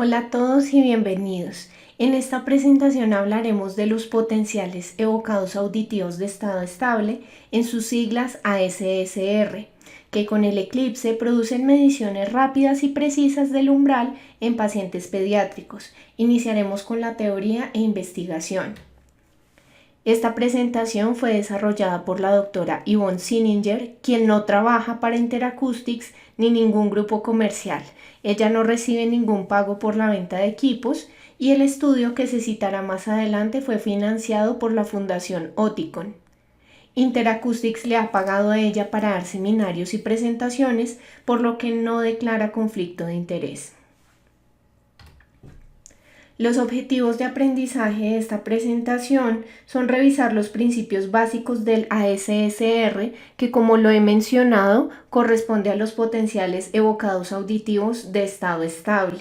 Hola a todos y bienvenidos. En esta presentación hablaremos de los potenciales evocados auditivos de estado estable, en sus siglas ASSR, que con el eclipse producen mediciones rápidas y precisas del umbral en pacientes pediátricos. Iniciaremos con la teoría e investigación. Esta presentación fue desarrollada por la doctora Yvonne Sinninger, quien no trabaja para Interacoustics ni ningún grupo comercial. Ella no recibe ningún pago por la venta de equipos y el estudio que se citará más adelante fue financiado por la Fundación Oticon. Interacoustics le ha pagado a ella para dar seminarios y presentaciones, por lo que no declara conflicto de interés. Los objetivos de aprendizaje de esta presentación son revisar los principios básicos del ASSR, que como lo he mencionado, corresponde a los potenciales evocados auditivos de estado estable.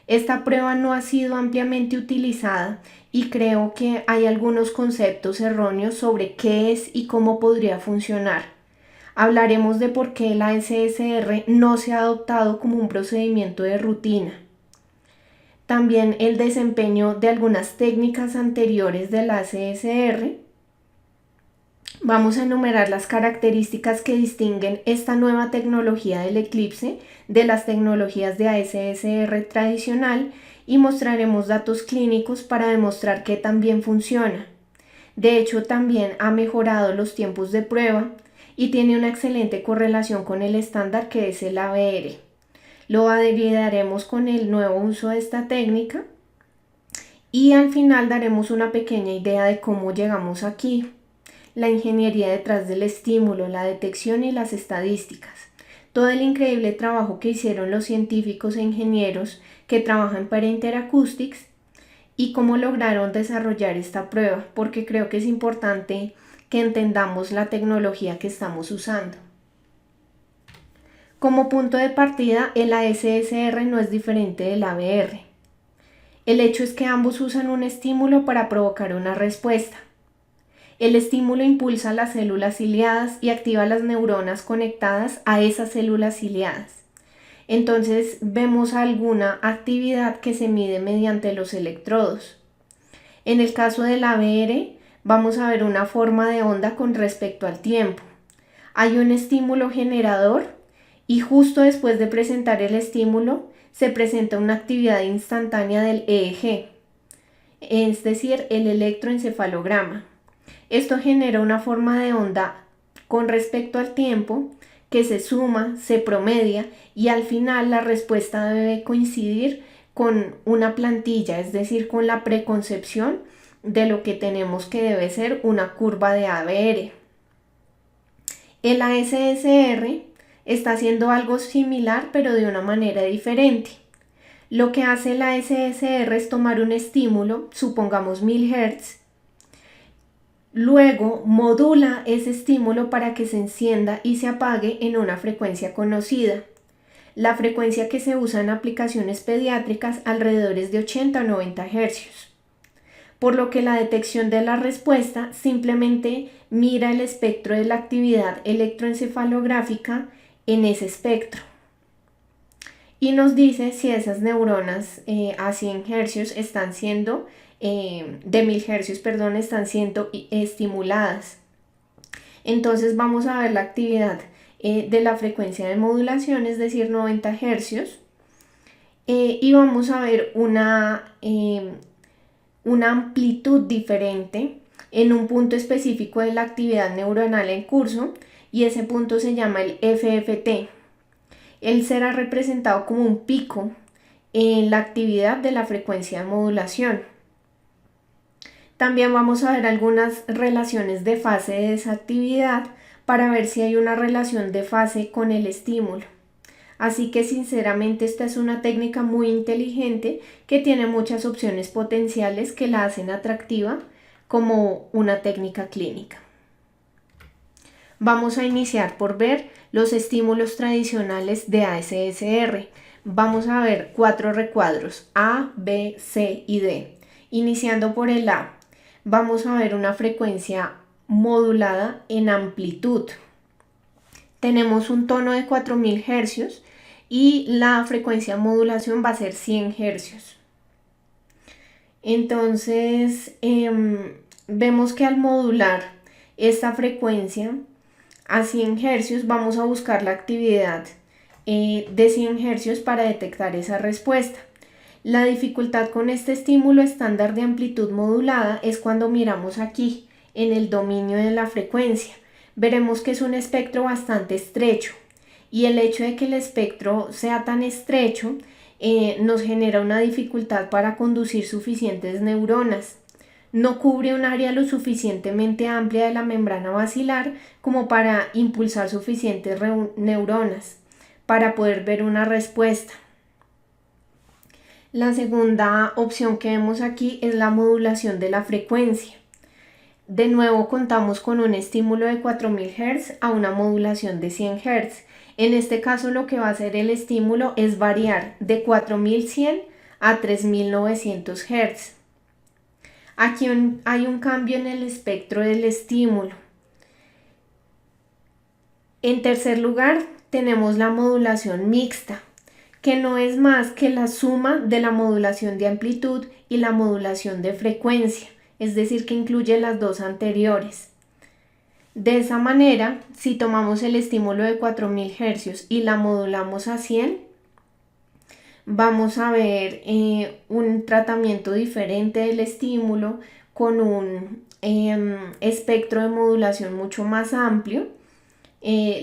Esta prueba no ha sido ampliamente utilizada y creo que hay algunos conceptos erróneos sobre qué es y cómo podría funcionar. Hablaremos de por qué el ASSR no se ha adoptado como un procedimiento de rutina. También el desempeño de algunas técnicas anteriores del ASSR. Vamos a enumerar las características que distinguen esta nueva tecnología del eclipse de las tecnologías de ASSR tradicional y mostraremos datos clínicos para demostrar que también funciona. De hecho, también ha mejorado los tiempos de prueba y tiene una excelente correlación con el estándar que es el ABR. Lo validaremos con el nuevo uso de esta técnica y al final daremos una pequeña idea de cómo llegamos aquí, la ingeniería detrás del estímulo, la detección y las estadísticas, todo el increíble trabajo que hicieron los científicos e ingenieros que trabajan para Interacoustics y cómo lograron desarrollar esta prueba, porque creo que es importante que entendamos la tecnología que estamos usando. Como punto de partida, el ASSR no es diferente del ABR. El hecho es que ambos usan un estímulo para provocar una respuesta. El estímulo impulsa las células ciliadas y activa las neuronas conectadas a esas células ciliadas. Entonces vemos alguna actividad que se mide mediante los electrodos. En el caso del ABR, vamos a ver una forma de onda con respecto al tiempo. Hay un estímulo generador y justo después de presentar el estímulo se presenta una actividad instantánea del EEG, es decir, el electroencefalograma. Esto genera una forma de onda con respecto al tiempo que se suma, se promedia y al final la respuesta debe coincidir con una plantilla, es decir, con la preconcepción de lo que tenemos que debe ser una curva de ABR. El ASSR está haciendo algo similar pero de una manera diferente. Lo que hace el ASSR es tomar un estímulo, supongamos 1000 Hz, luego modula ese estímulo para que se encienda y se apague en una frecuencia conocida. La frecuencia que se usa en aplicaciones pediátricas alrededor es de 80 o 90 Hz. Por lo que la detección de la respuesta simplemente mira el espectro de la actividad electroencefalográfica en ese espectro y nos dice si esas neuronas a 100 Hz están siendo, de 1000 Hz, perdón, están siendo estimuladas. Entonces vamos a ver la actividad de la frecuencia de modulación, es decir, 90 Hz, y vamos a ver una amplitud diferente en un punto específico de la actividad neuronal en curso y ese punto se llama el FFT. Él será representado como un pico en la actividad de la frecuencia de modulación. También vamos a ver algunas relaciones de fase de esa actividad para ver si hay una relación de fase con el estímulo. Así que sinceramente esta es una técnica muy inteligente que tiene muchas opciones potenciales que la hacen atractiva como una técnica clínica. Vamos a iniciar por ver los estímulos tradicionales de ASSR. Vamos a ver 4 recuadros A, B, C y D. Iniciando por el A, vamos a ver una frecuencia modulada en amplitud. Tenemos un tono de 4000 Hz y la frecuencia de modulación va a ser 100 hercios. Entonces, vemos que al modular esta frecuencia a 100 hercios vamos a buscar la actividad de 100 hercios para detectar esa respuesta. La dificultad con este estímulo estándar de amplitud modulada es cuando miramos aquí, en el dominio de la frecuencia. Veremos que es un espectro bastante estrecho y el hecho de que el espectro sea tan estrecho nos genera una dificultad para conducir suficientes neuronas. No cubre un área lo suficientemente amplia de la membrana basilar como para impulsar suficientes neuronas para poder ver una respuesta. La segunda opción que vemos aquí es la modulación de la frecuencia. De nuevo contamos con un estímulo de 4000 Hz a una modulación de 100 Hz. En este caso lo que va a hacer el estímulo es variar de 4100 a 3900 Hz. Aquí hay un cambio en el espectro del estímulo. En tercer lugar, tenemos la modulación mixta, que no es más que la suma de la modulación de amplitud y la modulación de frecuencia, es decir, que incluye las dos anteriores. De esa manera, si tomamos el estímulo de 4000 Hz y la modulamos a 100, vamos a ver un tratamiento diferente del estímulo con un espectro de modulación mucho más amplio,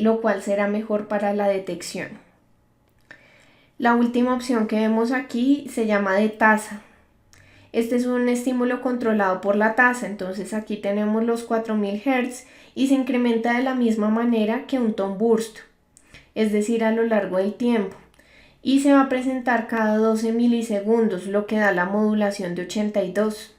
lo cual será mejor para la detección. La última opción que vemos aquí se llama de tasa. Este es un estímulo controlado por la tasa, entonces aquí tenemos los 4000 Hz y se incrementa de la misma manera que un tone burst, es decir, a lo largo del tiempo. Y se va a presentar cada 12 milisegundos, lo que da la modulación de 82.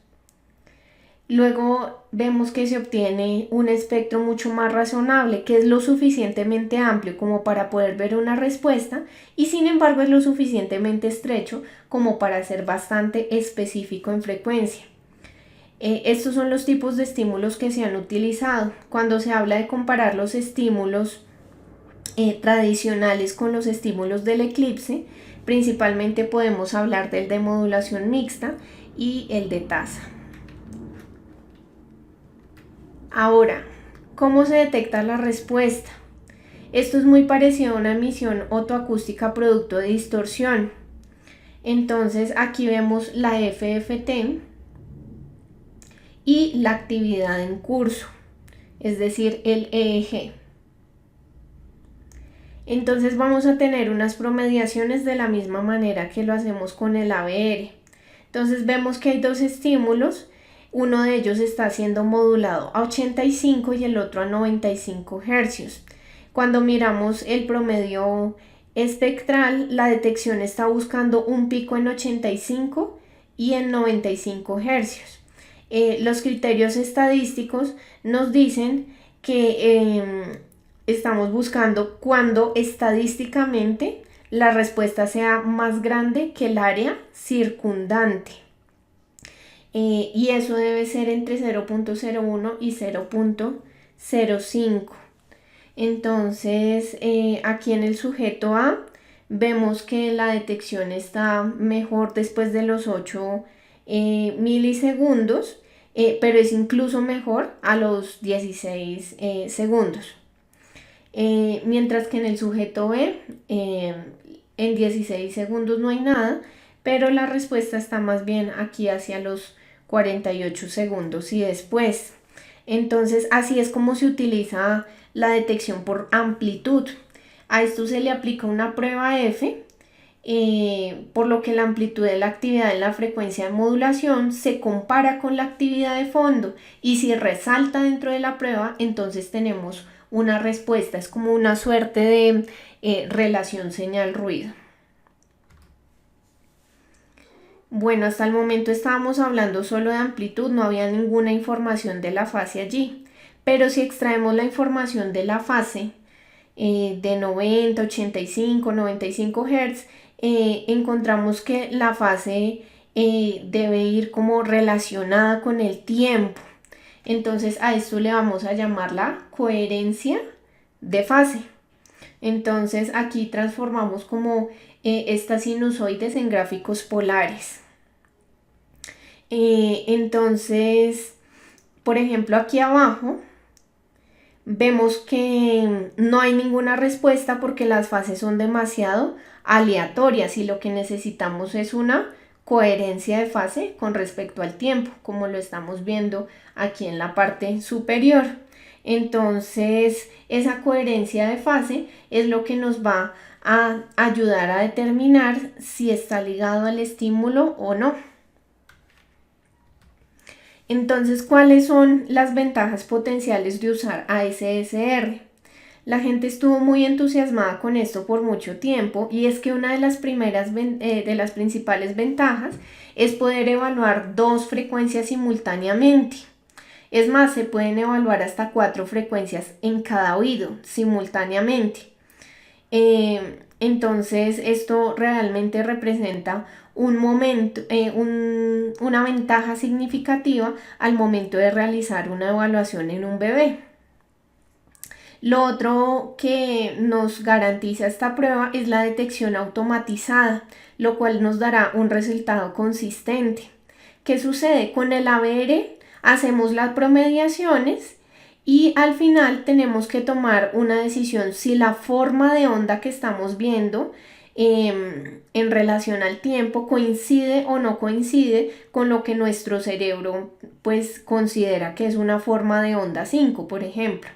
Luego vemos que se obtiene un espectro mucho más razonable, que es lo suficientemente amplio como para poder ver una respuesta y sin embargo es lo suficientemente estrecho como para ser bastante específico en frecuencia. Estos son los tipos de estímulos que se han utilizado. Cuando se habla de comparar los estímulos tradicionales con los estímulos del eclipse, principalmente podemos hablar del de modulación mixta y el de tasa. Ahora, ¿cómo se detecta la respuesta? Esto es muy parecido a una emisión otoacústica producto de distorsión. Entonces aquí vemos la FFT y la actividad en curso, es decir, el EEG. Entonces vamos a tener unas promediaciones de la misma manera que lo hacemos con el ABR. Entonces vemos que hay dos estímulos, uno de ellos está siendo modulado a 85 y el otro a 95 Hz. Cuando miramos el promedio espectral, la detección está buscando un pico en 85 y en 95 Hz. Los criterios estadísticos nos dicen que estamos buscando cuando estadísticamente la respuesta sea más grande que el área circundante. Y eso debe ser entre 0.01 y 0.05. Entonces, aquí en el sujeto A vemos que la detección está mejor después de los 8 milisegundos, pero es incluso mejor a los 16 segundos. Mientras que en el sujeto B, en 16 segundos no hay nada, pero la respuesta está más bien aquí hacia los 48 segundos y después. Entonces, así es como se utiliza la detección por amplitud. A esto se le aplica una prueba F, por lo que la amplitud de la actividad en la frecuencia de modulación se compara con la actividad de fondo y si resalta dentro de la prueba, entonces tenemos una respuesta. Es como una suerte de relación señal-ruido. Bueno, hasta el momento estábamos hablando solo de amplitud, no había ninguna información de la fase allí. Pero si extraemos la información de la fase de 90, 85, 95 Hz, encontramos que la fase debe ir como relacionada con el tiempo. Entonces a esto le vamos a llamar la coherencia de fase. Entonces aquí transformamos como estas sinusoides en gráficos polares. Entonces, por ejemplo, aquí abajo vemos que no hay ninguna respuesta porque las fases son demasiado aleatorias y lo que necesitamos es una coherencia de fase con respecto al tiempo, como lo estamos viendo aquí en la parte superior. Entonces, esa coherencia de fase es lo que nos va a ayudar a determinar si está ligado al estímulo o no. Entonces, ¿cuáles son las ventajas potenciales de usar ASSR? La gente estuvo muy entusiasmada con esto por mucho tiempo y es que una de las principales ventajas es poder evaluar 2 frecuencias simultáneamente. Es más, se pueden evaluar hasta 4 frecuencias en cada oído simultáneamente. Entonces, esto realmente representa una ventaja significativa al momento de realizar una evaluación en un bebé. Lo otro que nos garantiza esta prueba es la detección automatizada, lo cual nos dará un resultado consistente. ¿Qué sucede? Con el ABR hacemos las promediaciones y al final tenemos que tomar una decisión si la forma de onda que estamos viendo en relación al tiempo coincide o no coincide con lo que nuestro cerebro pues considera que es una forma de onda 5, por ejemplo.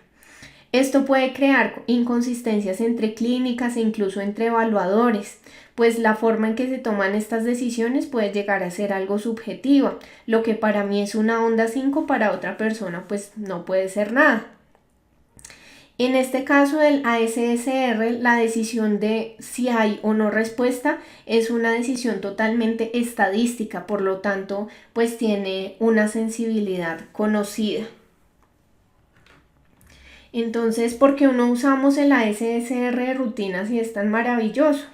Esto puede crear inconsistencias entre clínicas e incluso entre evaluadores, pues la forma en que se toman estas decisiones puede llegar a ser algo subjetiva. Lo que para mí es una onda 5, para otra persona pues no puede ser nada. En este caso del ASSR, la decisión de si hay o no respuesta es una decisión totalmente estadística, por lo tanto pues tiene una sensibilidad conocida. Entonces, ¿por qué no usamos el ASSR de rutina si es tan maravilloso?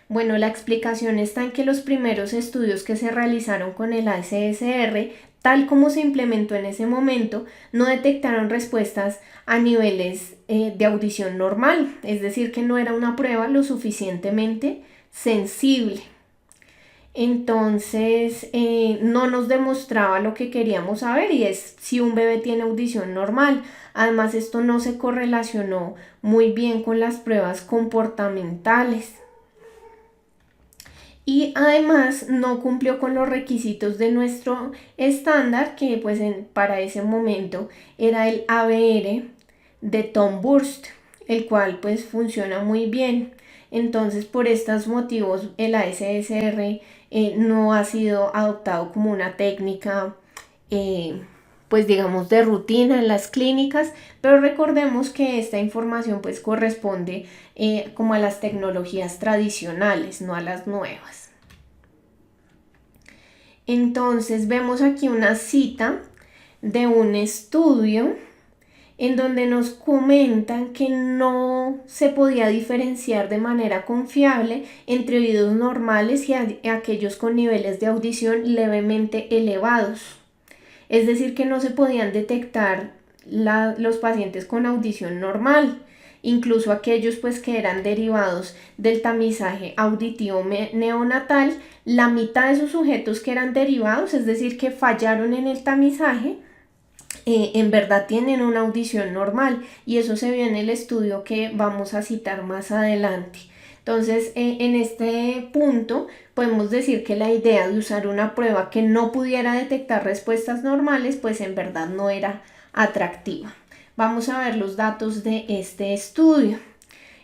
Bueno, la explicación está en que los primeros estudios que se realizaron con el ASSR, tal como se implementó en ese momento, no detectaron respuestas a niveles de audición normal, es decir, que no era una prueba lo suficientemente sensible. Entonces no nos demostraba lo que queríamos saber, y es si un bebé tiene audición normal. Además, esto no se correlacionó muy bien con las pruebas comportamentales y además no cumplió con los requisitos de nuestro estándar, que pues para ese momento era el ABR de Tom Burst, el cual pues funciona muy bien. Entonces, por estos motivos, el ASSR no ha sido adoptado como una técnica pues digamos de rutina en las clínicas, pero recordemos que esta información pues corresponde como a las tecnologías tradicionales, no a las nuevas. Entonces vemos aquí una cita de un estudio en donde nos comentan que no se podía diferenciar de manera confiable entre oídos normales y aquellos con niveles de audición levemente elevados. Es decir, que no se podían detectar los pacientes con audición normal, incluso aquellos pues que eran derivados del tamizaje auditivo neonatal. La mitad de esos sujetos que eran derivados, es decir, que fallaron en el tamizaje, en verdad tienen una audición normal, y eso se vio en el estudio que vamos a citar más adelante. Entonces, en este punto podemos decir que la idea de usar una prueba que no pudiera detectar respuestas normales, pues en verdad no era atractiva. Vamos a ver los datos de este estudio.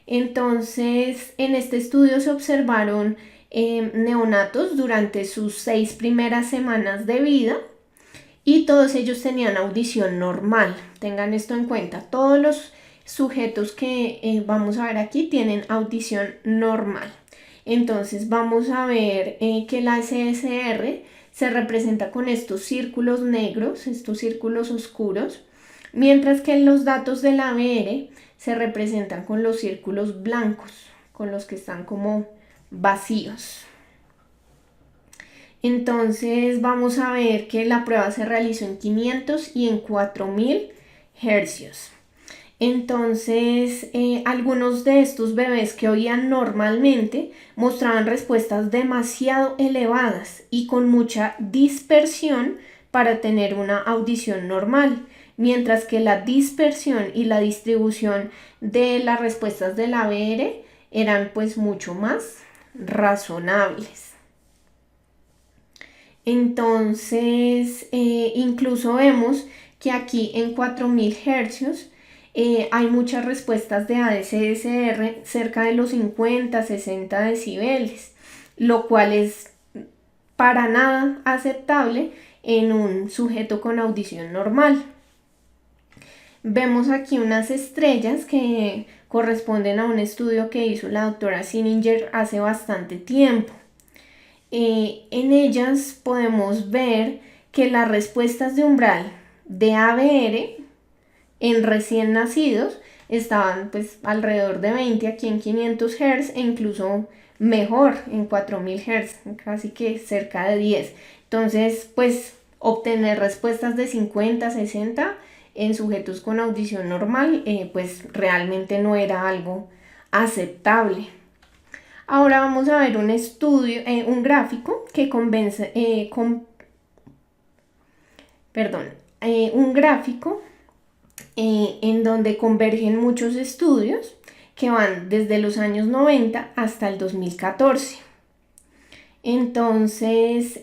Entonces, en este estudio se observaron neonatos durante sus 6 primeras semanas de vida, y todos ellos tenían audición normal. Tengan esto en cuenta, todos los sujetos que vamos a ver aquí tienen audición normal. Entonces vamos a ver que la ASSR se representa con estos círculos negros, estos círculos oscuros, mientras que los datos del ABR se representan con los círculos blancos, con los que están como vacíos. Entonces vamos a ver que la prueba se realizó en 500 y en 4000 hercios. Entonces, algunos de estos bebés que oían normalmente mostraban respuestas demasiado elevadas y con mucha dispersión para tener una audición normal, mientras que la dispersión y la distribución de las respuestas del ABR eran pues mucho más razonables. Entonces, incluso vemos que aquí en 4000 Hz hay muchas respuestas de ADC-SR cerca de los 50-60 decibeles, lo cual es para nada aceptable en un sujeto con audición normal. Vemos aquí unas estrellas que corresponden a un estudio que hizo la doctora Sininger hace bastante tiempo. En ellas podemos ver que las respuestas de umbral de ABR en recién nacidos estaban pues alrededor de 20 aquí en 500 Hz e incluso mejor en 4000 Hz, casi que cerca de 10. Entonces pues obtener respuestas de 50-60 en sujetos con audición normal pues realmente no era algo aceptable. Ahora vamos a ver un estudio, un gráfico que convence, un gráfico en donde convergen muchos estudios que van desde los años 90 hasta el 2014. Entonces,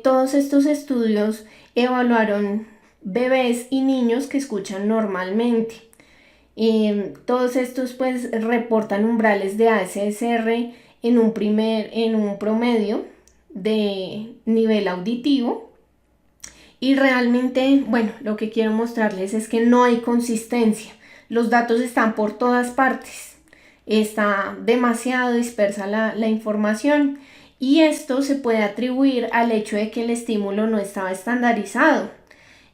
todos estos estudios evaluaron bebés y niños que escuchan normalmente. Todos estos pues reportan umbrales de ASSR en un promedio de nivel auditivo. Y realmente, bueno, lo que quiero mostrarles es que no hay consistencia. Los datos están por todas partes. Está demasiado dispersa la información y esto se puede atribuir al hecho de que el estímulo no estaba estandarizado.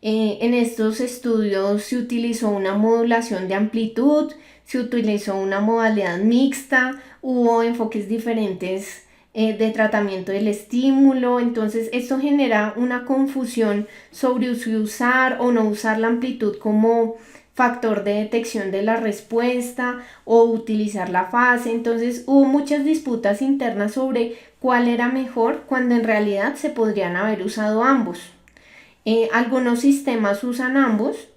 En estos estudios se utilizó una modulación de amplitud, se utilizó una modalidad mixta, hubo enfoques diferentes de tratamiento del estímulo, entonces esto genera una confusión sobre si usar o no usar la amplitud como factor de detección de la respuesta o utilizar la fase. Entonces hubo muchas disputas internas sobre cuál era mejor cuando en realidad se podrían haber usado ambos. Algunos sistemas usan ambos,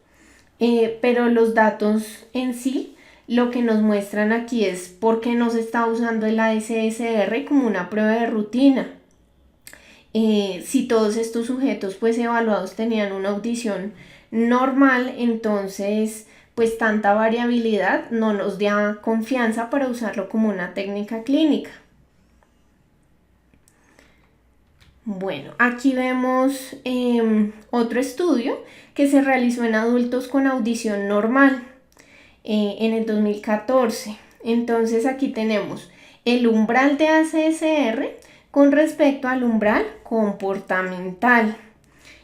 pero los datos en sí lo que nos muestran aquí es por qué no se está usando el ASSR como una prueba de rutina. Si todos estos sujetos pues evaluados tenían una audición normal, entonces pues tanta variabilidad no nos da confianza para usarlo como una técnica clínica. Bueno, aquí vemos otro estudio que se realizó en adultos con audición normal en el 2014. Entonces aquí tenemos el umbral de ASSR con respecto al umbral comportamental.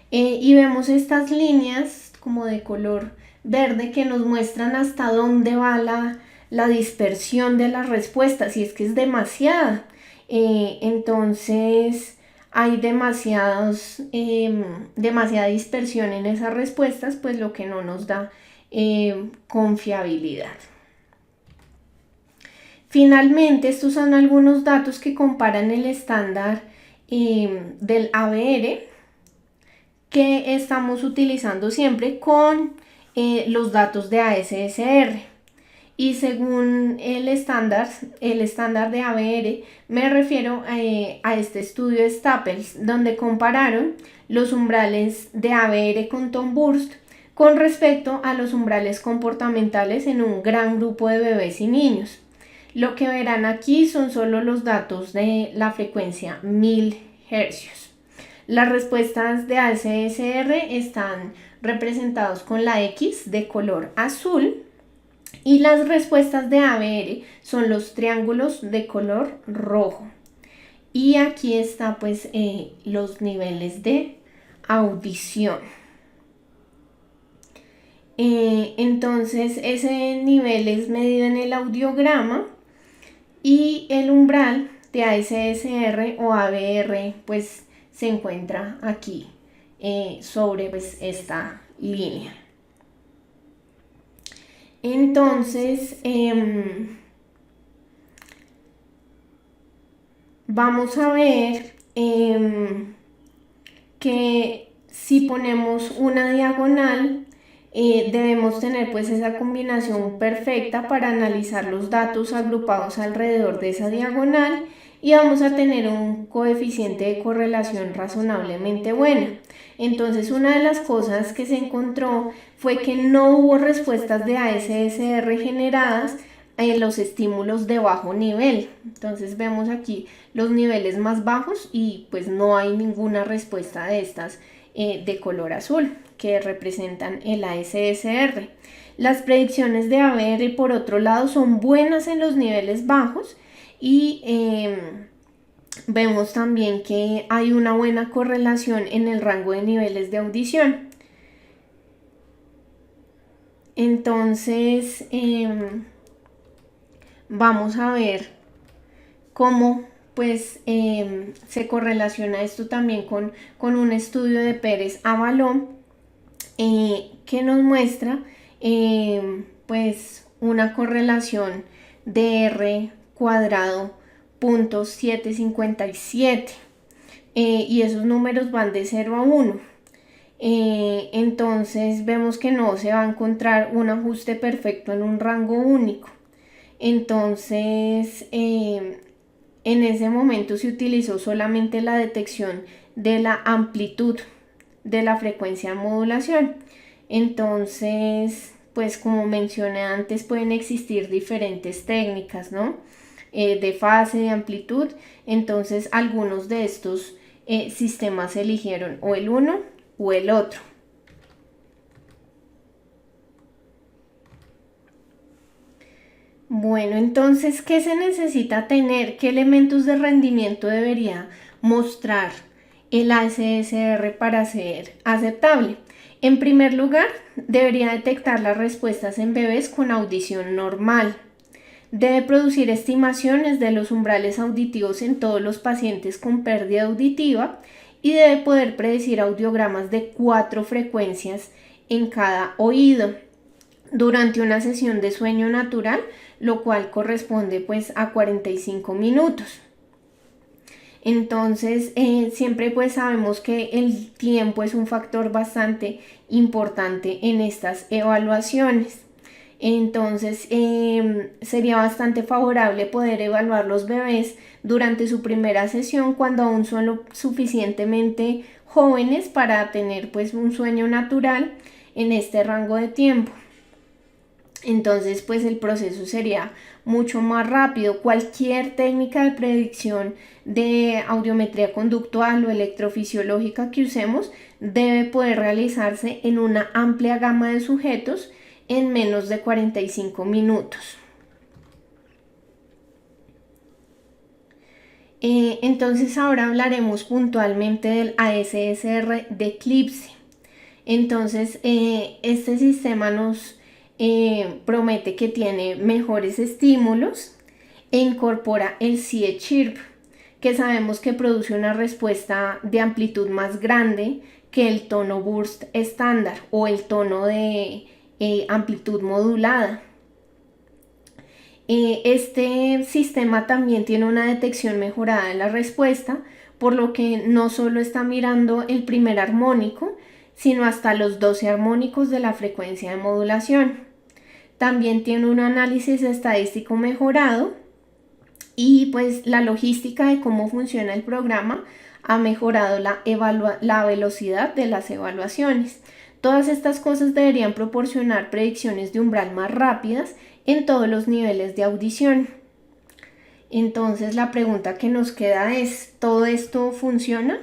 Y vemos estas líneas como de color verde que nos muestran hasta dónde va la dispersión de las respuestas, y es que es demasiada. Entonces hay demasiada dispersión en esas respuestas, pues lo que no nos da confiabilidad. Finalmente, estos son algunos datos que comparan el estándar del ABR que estamos utilizando siempre con los datos de ASSR. Y según el estándar de ABR, me refiero a este estudio de Staples, donde compararon los umbrales de ABR con Tom Burst con respecto a los umbrales comportamentales en un gran grupo de bebés y niños. Lo que verán aquí son solo los datos de la frecuencia 1000 Hz. Las respuestas de ASSR están representados con la X de color azul y las respuestas de ABR son los triángulos de color rojo. Y aquí está pues los niveles de audición. Entonces ese nivel es medido en el audiograma y el umbral de ASSR o ABR pues se encuentra aquí sobre pues esta línea. Entonces, vamos a ver que si ponemos una diagonal, debemos tener pues esa combinación perfecta para analizar los datos agrupados alrededor de esa diagonal y vamos a tener un coeficiente de correlación razonablemente bueno. Entonces, una de las cosas que se encontró fue que no hubo respuestas de ASSR generadas en los estímulos de bajo nivel. Entonces vemos aquí los niveles más bajos y pues no hay ninguna respuesta de estas de color azul que representan el ASSR. Las predicciones de ABR por otro lado son buenas en los niveles bajos y vemos también que hay una buena correlación en el rango de niveles de audición. Entonces vamos a ver cómo pues se correlaciona esto también con un estudio de Pérez-Avalón que nos muestra pues una correlación de R cuadrado .757 y esos números van de 0 a 1. Entonces vemos que no se va a encontrar un ajuste perfecto en un rango único. Entonces en ese momento se utilizó solamente la detección de la amplitud de la frecuencia de modulación. Entonces pues como mencioné antes, pueden existir diferentes técnicas, ¿no? De fase, de amplitud. Entonces algunos de estos sistemas eligieron o el uno o el otro. Bueno, entonces, ¿qué se necesita tener? ¿Qué elementos de rendimiento debería mostrar el ASSR para ser aceptable? En primer lugar, debería detectar las respuestas en bebés con audición normal. Debe producir estimaciones de los umbrales auditivos en todos los pacientes con pérdida auditiva y debe poder predecir audiogramas de 4 frecuencias en cada oído durante una sesión de sueño natural, lo cual corresponde pues a 45 minutos. Entonces siempre pues sabemos que el tiempo es un factor bastante importante en estas evaluaciones. Entonces sería bastante favorable poder evaluar los bebés durante su primera sesión cuando aún son lo suficientemente jóvenes para tener pues un sueño natural en este rango de tiempo. Entonces pues el proceso sería mucho más rápido. Cualquier técnica de predicción de audiometría conductual o electrofisiológica que usemos debe poder realizarse en una amplia gama de sujetos en menos de 45 minutos. Entonces ahora hablaremos puntualmente del ASSR de Eclipse. Entonces este sistema nos promete que tiene mejores estímulos e incorpora el CIE-Chirp, que sabemos que produce una respuesta de amplitud más grande que el tono burst estándar o el tono de amplitud modulada. Este sistema también tiene una detección mejorada de la respuesta, por lo que no solo está mirando el primer armónico, sino hasta los 12 armónicos de la frecuencia de modulación. También tiene un análisis estadístico mejorado y pues la logística de cómo funciona el programa ha mejorado la velocidad de las evaluaciones. Todas estas cosas deberían proporcionar predicciones de umbral más rápidas en todos los niveles de audición. Entonces la pregunta que nos queda es, ¿todo esto funciona?